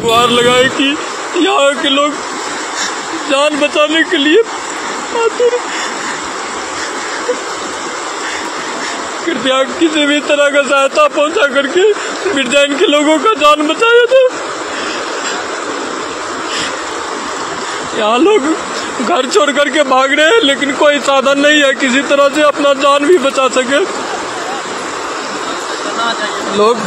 गुहार लगाए कि यहाँ के लोग जान बचाने के लिए आतुर, कृपया किसी भी तरह का सहायता पहुंचा करके बिरजाइन के लोगों का जान बचाया जाए। यहाँ लोग घर छोड़ करके भाग रहे हैं, लेकिन कोई साधन नहीं है किसी तरह से अपना जान भी बचा सके। लोग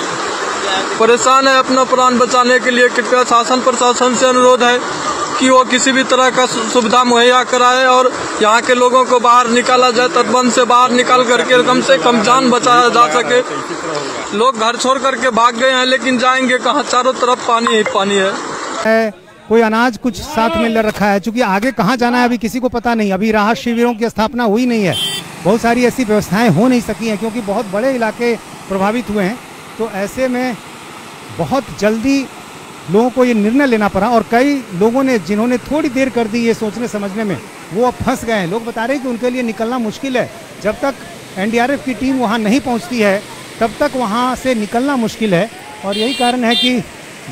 परेशान है अपना प्राण बचाने के लिए। कृपया शासन प्रशासन से अनुरोध है कि वो किसी भी तरह का सुविधा मुहैया कराए और यहाँ के लोगों को बाहर निकाला जाए, तटबंध से बाहर निकाल करके कम से कम जान बचाया जा सके। लोग घर छोड़ करके भाग गए हैं, लेकिन जाएंगे कहाँ? चारों तरफ पानी ही पानी है। कोई अनाज कुछ साथ में ले रखा है, चूंकि आगे कहाँ जाना है अभी किसी को पता नहीं। अभी राहत शिविरों की स्थापना हुई नहीं है, बहुत सारी ऐसी व्यवस्थाएं हो नहीं सकी हैं क्योंकि बहुत बड़े इलाके प्रभावित हुए हैं। तो ऐसे में बहुत जल्दी लोगों को ये निर्णय लेना पड़ा और कई लोगों ने जिन्होंने थोड़ी देर कर दी ये सोचने समझने में, वो अब फंस गए हैं। लोग बता रहे हैं कि उनके लिए निकलना मुश्किल है। जब तक एनडीआरएफ की टीम वहाँ नहीं पहुँचती है तब तक वहाँ से निकलना मुश्किल है। और यही कारण है कि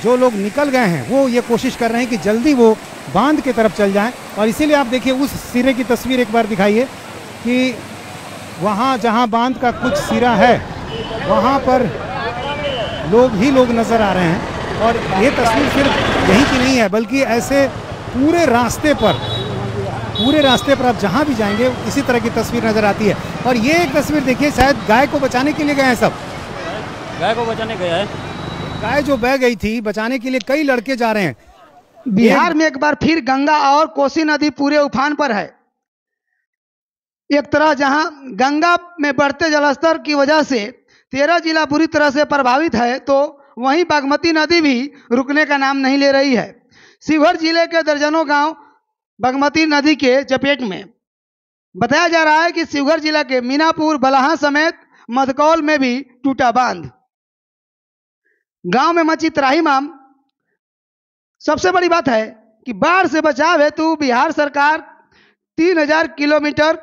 जो लोग निकल गए हैं वो ये कोशिश कर रहे हैं कि जल्दी वो बांध की तरफ चल जाएं। और इसीलिए आप देखिए उस सिरे की तस्वीर एक बार दिखाइए कि वहाँ जहाँ बांध का कुछ सिरा है वहाँ पर लोग ही लोग नज़र आ रहे हैं। और ये तस्वीर सिर्फ यहीं की नहीं है, बल्कि ऐसे पूरे रास्ते पर आप जहाँ भी जाएंगे इसी तरह की तस्वीर नज़र आती है। और ये एक तस्वीर देखिए, शायद गाय को बचाने के लिए गए हैं, सब गाय को बचाने गया है। गाय जो बह गई थी बचाने के लिए कई लड़के जा रहे हैं। बिहार में एक बार फिर गंगा और कोसी नदी पूरे उफान पर है। एक तरह जहां गंगा में बढ़ते जलस्तर की वजह से 13 जिला बुरी तरह से प्रभावित है, तो वहीं बागमती नदी भी रुकने का नाम नहीं ले रही है। शिवहर जिले के दर्जनों गांव बागमती नदी के चपेट में। बताया जा रहा है कि शिवहर जिला के मीनापुर, बलहा समेत मधकौल में भी टूटा बांध। गांव में मची त्राहिमाम। सबसे बड़ी बात है कि बाढ़ से बचाव हेतु बिहार सरकार 3000 किलोमीटर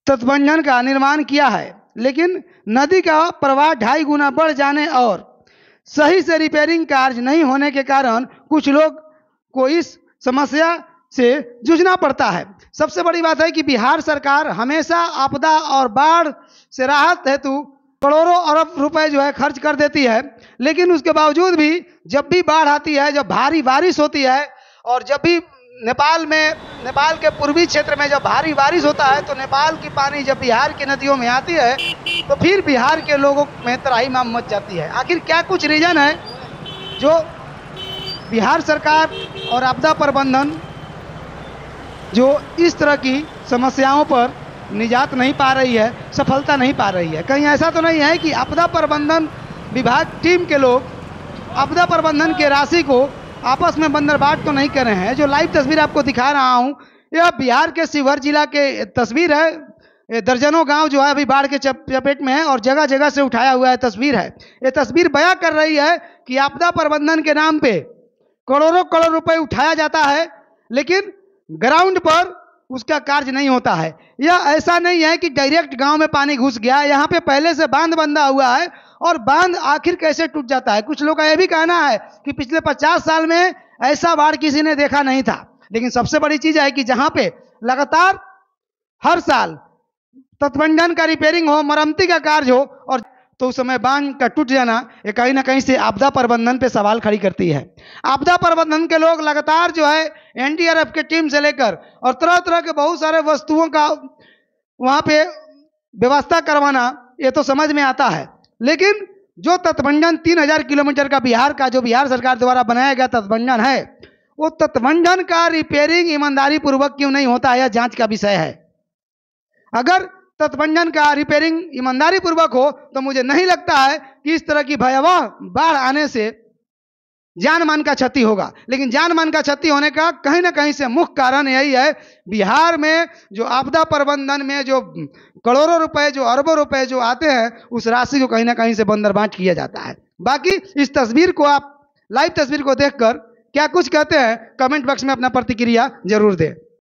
तटबंधन का निर्माण किया है, लेकिन नदी का प्रवाह 2.5 गुना बढ़ जाने और सही से रिपेयरिंग कार्य नहीं होने के कारण कुछ लोग को इस समस्या से जूझना पड़ता है। सबसे बड़ी बात है कि बिहार सरकार हमेशा आपदा और बाढ़ से राहत हेतु करोड़ों अरब रुपए जो है खर्च कर देती है, लेकिन उसके बावजूद भी जब भी बाढ़ आती है, जब भारी बारिश होती है और जब भी नेपाल के पूर्वी क्षेत्र में जब भारी बारिश होता है तो नेपाल की पानी जब बिहार की नदियों में आती है तो फिर बिहार के लोगों में त्राहिमाम मच जाती है। आखिर क्या कुछ रीजन है जो बिहार सरकार और आपदा प्रबंधन जो इस तरह की समस्याओं पर निजात नहीं पा रही है, सफलता नहीं पा रही है? कहीं ऐसा तो नहीं है कि आपदा प्रबंधन विभाग टीम के लोग आपदा प्रबंधन के राशि को आपस में बंदरबाट तो नहीं कर रहे हैं? जो लाइव तस्वीर आपको दिखा रहा हूं यह बिहार के शिवहर जिला के तस्वीर है। दर्जनों गांव जो है अभी बाढ़ के चपेट में है और जगह जगह से उठाया हुआ है तस्वीर है। ये तस्वीर बयां कर रही है कि आपदा प्रबंधन के नाम पे करोड़ों करोड़ रुपए उठाया जाता है, लेकिन ग्राउंड पर उसका कार्य नहीं होता है। यह ऐसा नहीं है कि डायरेक्ट गांव में पानी घुस गया, यहाँ पे पहले से बांध बंधा हुआ है और बांध आखिर कैसे टूट जाता है? कुछ लोग का यह भी कहना है कि पिछले 50 साल में ऐसा बाढ़ किसी ने देखा नहीं था। लेकिन सबसे बड़ी चीज है कि जहां पे लगातार हर साल तटबंधन का रिपेयरिंग हो, मरम्मती का कार्य हो, और तो उस समय बांध का टूट जाना ये कहीं ना कहीं से आपदा प्रबंधन पे सवाल खड़ी करती है। आपदा प्रबंधन के लोग लगातार जो है एनडीआरएफ के टीम से लेकर और तरह तरह के बहुत सारे वस्तुओं का वहां पे व्यवस्था करवाना ये तो समझ में आता है, लेकिन जो तटबंधन 3000 किलोमीटर का बिहार का जो बिहार सरकार द्वारा बनाया गया तटबंधन है, वो तटबंधन का रिपेयरिंग ईमानदारी पूर्वक क्यों नहीं होता है, यह जांच का विषय है। अगर तटबंधन का रिपेयरिंग ईमानदारी पूर्वक हो तो मुझे नहीं लगता है कि इस तरह की भयावह बाढ़ आने से जान मान का क्षति होगा। लेकिन जान मान का क्षति होने का कहीं ना कहीं से मुख्य कारण यही है, बिहार में जो आपदा प्रबंधन में जो करोड़ों रुपए जो अरबों रुपए जो आते हैं उस राशि को कहीं ना कहीं से बंदरबाट किया जाता है। बाकी इस तस्वीर को आप लाइव तस्वीर को देखकर क्या कुछ कहते हैं कमेंट बॉक्स में अपना प्रतिक्रिया जरूर दें।